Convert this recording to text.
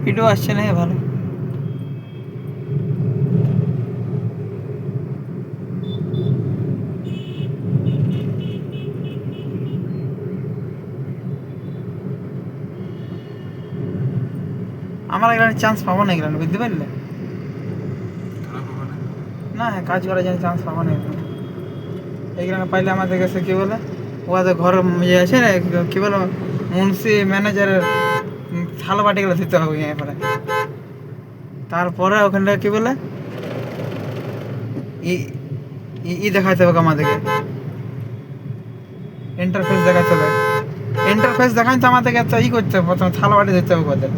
Video আসছে না ভালো। আমার এখানে চান্স পাবো না এখানে, বুঝতে পারলে? না হ্যাঁ, কাজ করার জন্য চান্স পাবো না এখানে। এইখানে পাইলে আমাদের কাছে কী বলে, ওদের ঘর ইয়ে আছে না, কী বলো, মুন্সি ম্যানেজারের থালা বাটিগুলো দিতে হবে এখানে। তারপরে ওখানটা কী বলে ই ই দেখাতে হবে আমাদেরকে, ইন্টারফেস দেখাতে হবে। ইন্টারফেস দেখাই তো আমাদেরকে তো ই করতে হবে, প্রথমে থালা বাটি দিতে হবে ওদের।